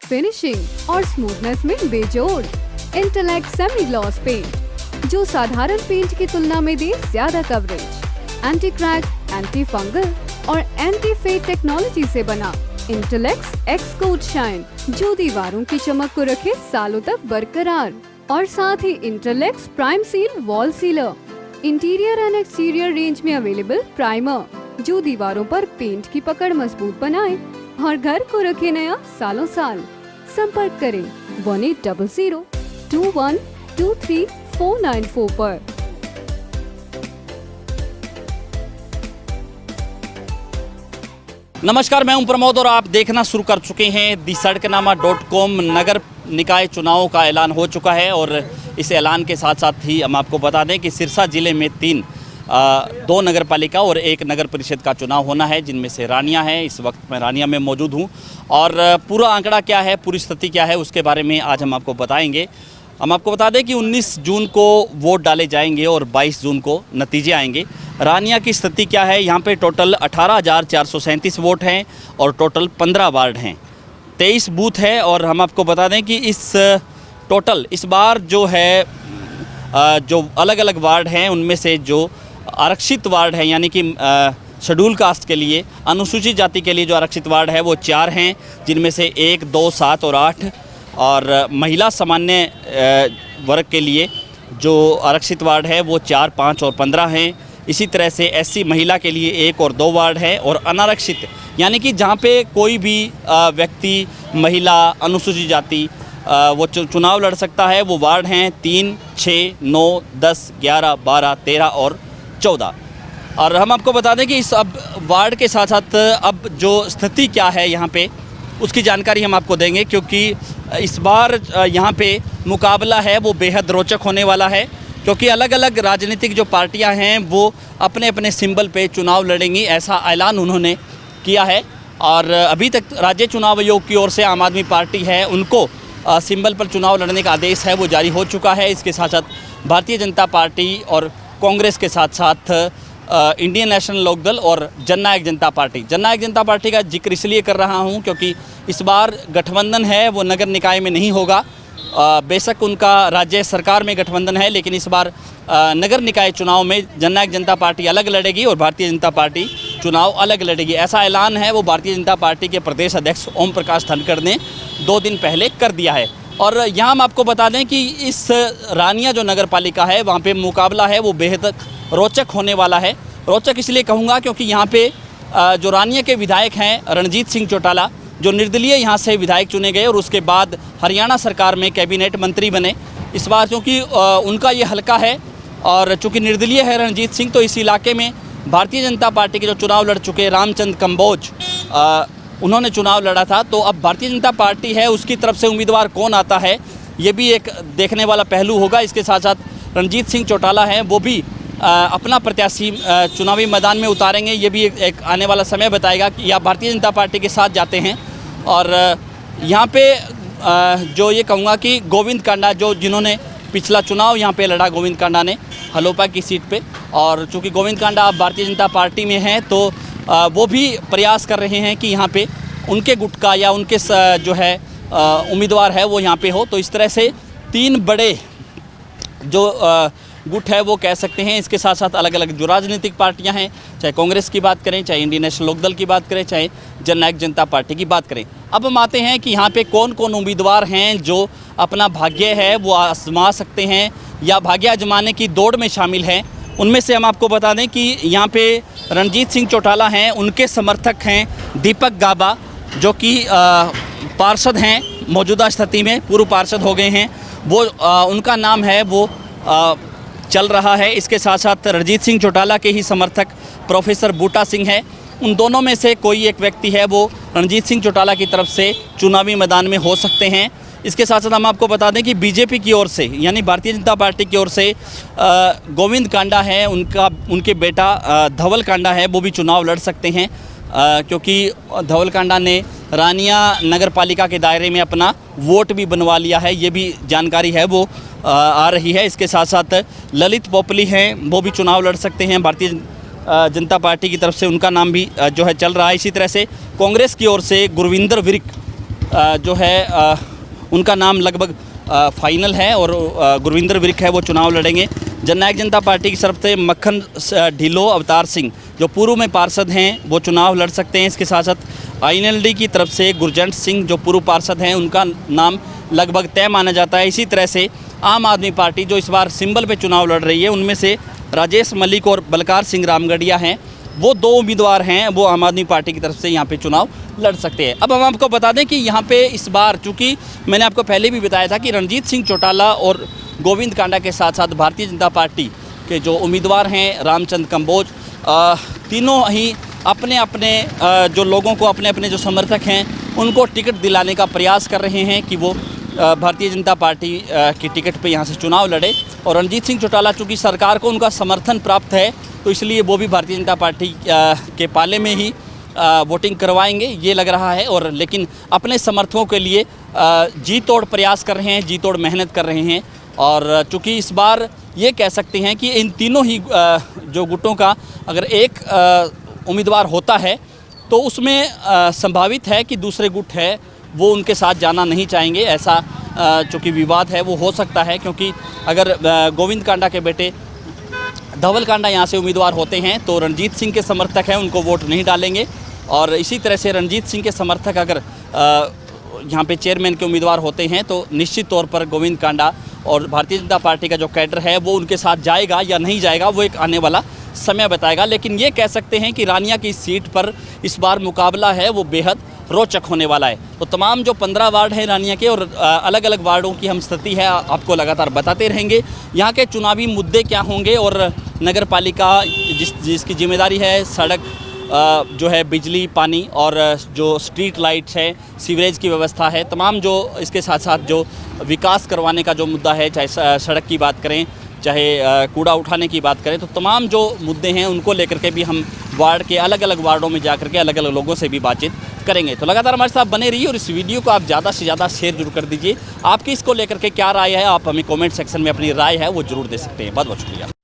Finishing और smoothness में बेजोड़। इंटेलेक्ट सेमी ग्लॉस पेंट जो साधारण पेंट की तुलना में दे ज्यादा coverage. Anti crack, anti fungal और एंटी फेड टेक्नोलॉजी से बना इंटेलेक्ट एक्स कोट शाइन जो दीवारों की चमक को रखे सालों तक बरकरार। और साथ ही intellect prime seal wall sealer, interior and exterior range में अवेलेबल प्राइमर जो दीवारों पर पेंट की पकड़ मजबूत बनाए और घर को रखे नया सालों साल। संपर्क करें 1800-2123-494 पर। नमस्कार, मैं हूं प्रमोद और आप देखना शुरू कर चुके हैं thesadknama.com। नगर निकाय चुनावों का ऐलान हो चुका है और इस ऐलान के साथ साथ ही हम आपको बता दें कि सिरसा जिले में 2 नगर पालिका और 1 नगर परिषद का चुनाव होना है, जिनमें से रानिया है। इस वक्त मैं रानिया में मौजूद हूं और पूरा आंकड़ा क्या है, पूरी स्थिति क्या है, उसके बारे में आज हम आपको बताएंगे। हम आपको बता दें कि 19 जून को वोट डाले जाएंगे और 22 जून को नतीजे आएंगे। रानिया की स्थिति क्या है, यहाँ पे टोटल 18,437 वोट हैं और टोटल 15 वार्ड हैं, 23 बूथ है। और हम आपको बता दें कि इस बार जो है जो अलग अलग वार्ड हैं उनमें से जो आरक्षित वार्ड हैं, यानी कि शेड्यूल कास्ट के लिए, अनुसूचित जाति के लिए जो आरक्षित वार्ड है वो 4 हैं, जिनमें से 1, 2, 7 और 8। और महिला सामान्य वर्ग के लिए जो आरक्षित वार्ड है वो 4, 5 और 15 हैं। इसी तरह से एससी महिला के लिए 1 और 2 वार्ड है। और अनारक्षित यानी कि जहाँ पे कोई भी व्यक्ति, महिला, अनुसूचित जाति वो चुनाव लड़ सकता है, वो वार्ड हैं 3, 6, 9, 10, 11, 12, 13 और 14। और हम आपको बता दें कि इस अब वार्ड के साथ साथ अब जो स्थिति क्या है यहाँ पे, उसकी जानकारी हम आपको देंगे, क्योंकि इस बार यहाँ पे मुकाबला है वो बेहद रोचक होने वाला है, क्योंकि अलग अलग राजनीतिक जो पार्टियां हैं वो अपने अपने सिंबल पे चुनाव लड़ेंगी, ऐसा ऐलान उन्होंने किया है। और अभी तक राज्य चुनाव आयोग की ओर से आम आदमी पार्टी है, उनको सिंबल पर चुनाव लड़ने का आदेश है वो जारी हो चुका है। इसके साथ साथ भारतीय जनता पार्टी और कांग्रेस के साथ साथ इंडियन नेशनल लोकदल और जननायक जनता पार्टी का जिक्र इसलिए कर रहा हूं क्योंकि इस बार गठबंधन है वो नगर निकाय में नहीं होगा। बेशक उनका राज्य सरकार में गठबंधन है, लेकिन इस बार नगर निकाय चुनाव में जननायक जनता पार्टी अलग लड़ेगी और भारतीय जनता पार्टी चुनाव अलग लड़ेगी। ऐसा ऐलान है वो भारतीय जनता पार्टी के प्रदेश अध्यक्ष ओम प्रकाश धनखड़ ने 2 दिन पहले कर दिया है। और यहाँ हम आपको बता दें कि इस रानिया जो नगर पालिका है वहाँ पे मुकाबला है वो बेहद रोचक होने वाला है। रोचक इसलिए कहूँगा क्योंकि यहाँ पे जो रानिया के विधायक हैं रणजीत सिंह चौटाला, जो निर्दलीय यहाँ से विधायक चुने गए और उसके बाद हरियाणा सरकार में कैबिनेट मंत्री बने। इस बार चूँकि उनका ये हलका है और चूँकि निर्दलीय है रणजीत सिंह, तो इस इलाके में भारतीय जनता पार्टी के जो चुनाव लड़ चुके रामचंद कंबोज, उन्होंने चुनाव लड़ा था। तो अब भारतीय जनता पार्टी है उसकी तरफ से उम्मीदवार कौन आता है, ये भी एक देखने वाला पहलू होगा। इसके साथ साथ रणजीत सिंह चौटाला हैं, वो भी अपना प्रत्याशी चुनावी मैदान में उतारेंगे। ये भी एक आने वाला समय बताएगा कि या भारतीय जनता पार्टी के साथ जाते हैं। और यहाँ पे जो ये कहूँगा कि गोविंद कांडा, जो जिन्होंने पिछला चुनाव यहाँ पे लड़ा, गोविंद कांडा ने हलोपा की सीट पे, और चूँकि गोविंद कांडा अब भारतीय जनता पार्टी में हैं तो वो भी प्रयास कर रहे हैं कि यहाँ पे उनके गुट का या उनके जो है उम्मीदवार है वो यहाँ पे हो। तो इस तरह से 3 बड़े जो गुट है वो कह सकते हैं। इसके साथ साथ अलग अलग जो राजनीतिक पार्टियां हैं, चाहे कांग्रेस की बात करें, चाहे इंडियन नेशनल लोकदल की बात करें, चाहे जननायक जनता पार्टी की बात करें। अब हम आते हैं कि यहाँ पे कौन कौन उम्मीदवार हैं जो अपना भाग्य है वो आजमा सकते हैं या भाग्य आजमाने की दौड़ में शामिल हैं। उनमें से हम आपको बता दें कि यहाँ पे रणजीत सिंह चौटाला हैं, उनके समर्थक हैं दीपक गाबा, जो कि पार्षद हैं मौजूदा स्थिति में, पूर्व पार्षद हो गए हैं वो, उनका नाम है वो चल रहा है। इसके साथ साथ रणजीत सिंह चौटाला के ही समर्थक प्रोफेसर बूटा सिंह है। उन दोनों में से कोई एक व्यक्ति है वो रणजीत सिंह चौटाला की तरफ से चुनावी मैदान में हो सकते हैं। इसके साथ साथ हम आपको बता दें कि बीजेपी की ओर से, यानी भारतीय जनता पार्टी की ओर से गोविंद कांडा है, उनके बेटा धवल कांडा है, वो भी चुनाव लड़ सकते हैं, क्योंकि धवल कांडा ने रानिया नगर पालिका के दायरे में अपना वोट भी बनवा लिया है। ये भी जानकारी है वो आ रही है। इसके साथ साथ ललित पोपली हैं, वो भी चुनाव लड़ सकते हैं भारतीय जनता पार्टी की तरफ से, उनका नाम भी जो है चल रहा है। इसी तरह से कांग्रेस की ओर से गुरविंदर विर्क जो है उनका नाम लगभग फाइनल है और गुरविंदर विर्क है वो चुनाव लड़ेंगे। जननायक जनता पार्टी की तरफ से मक्खन ढिल्लो, अवतार सिंह जो पूर्व में पार्षद हैं वो चुनाव लड़ सकते हैं। इसके साथ साथ INLD की तरफ से गुरजंट सिंह जो पूर्व पार्षद हैं उनका नाम लगभग तय माना जाता है। इसी तरह से आम आदमी पार्टी जो इस बार सिंबल पे चुनाव लड़ रही है उनमें से राजेश मलिक और बलकार सिंह रामगढ़िया हैं, वो 2 उम्मीदवार हैं, वो आम आदमी पार्टी की तरफ से यहाँ पे चुनाव लड़ सकते हैं। अब हम आपको बता दें कि यहाँ पे इस बार चूँकि मैंने आपको पहले भी बताया था कि रणजीत सिंह चौटाला और गोविंद कांडा के साथ साथ भारतीय जनता पार्टी के जो उम्मीदवार हैं रामचंद्र कंबोज, तीनों ही अपने अपने जो लोगों को अपने अपने जो समर्थक हैं उनको टिकट दिलाने का प्रयास कर रहे हैं कि वो भारतीय जनता पार्टी की टिकट पे यहाँ से चुनाव लड़े। और रणजीत सिंह चौटाला चूँकि सरकार को उनका समर्थन प्राप्त है तो इसलिए वो भी भारतीय जनता पार्टी के पाले में ही वोटिंग करवाएंगे ये लग रहा है। और लेकिन अपने समर्थकों के लिए जी तोड़ प्रयास कर रहे हैं, जी तोड़ मेहनत कर रहे हैं। और चूँकि इस बार ये कह सकते हैं कि इन तीनों ही जो गुटों का अगर एक उम्मीदवार होता है तो उसमें संभावित है कि दूसरे गुट है वो उनके साथ जाना नहीं चाहेंगे। ऐसा चूँकि विवाद है वो हो सकता है, क्योंकि अगर गोविंद कांडा के बेटे धवल कांडा यहाँ से उम्मीदवार होते हैं तो रणजीत सिंह के समर्थक हैं उनको वोट नहीं डालेंगे। और इसी तरह से रणजीत सिंह के समर्थक अगर यहाँ पे चेयरमैन के उम्मीदवार होते हैं तो निश्चित तौर पर गोविंद कांडा और भारतीय जनता पार्टी का जो कैडर है वो उनके साथ जाएगा या नहीं जाएगा वो एक आने वाला समय बताएगा। लेकिन ये कह सकते हैं कि रानिया की सीट पर इस बार मुकाबला है वो बेहद रोचक होने वाला है। तो तमाम जो 15 वार्ड हैं रानिया के और अलग अलग वार्डों की हम स्थिति है आपको लगातार बताते रहेंगे। यहाँ के चुनावी मुद्दे क्या होंगे और नगर पालिका जिसकी जिम्मेदारी है सड़क जो है, बिजली, पानी और जो स्ट्रीट लाइट्स है, सीवरेज की व्यवस्था है, तमाम जो इसके साथ साथ जो विकास करवाने का जो मुद्दा है, चाहे सड़क की बात करें चाहे कूड़ा उठाने की बात करें, तो तमाम जो मुद्दे हैं उनको लेकर के भी हम वार्ड के अलग अलग वार्डों में जाकर के अलग अलग लोगों से भी बातचीत करेंगे। तो लगातार हमारे साथ बने रहिए और इस वीडियो को आप ज़्यादा से ज़्यादा शेयर जरूर कर दीजिए। आपकी इसको लेकर के क्या राय है, आप हमें कमेंट सेक्शन में अपनी राय है वो जरूर दे सकते हैं। बहुत बहुत शुक्रिया।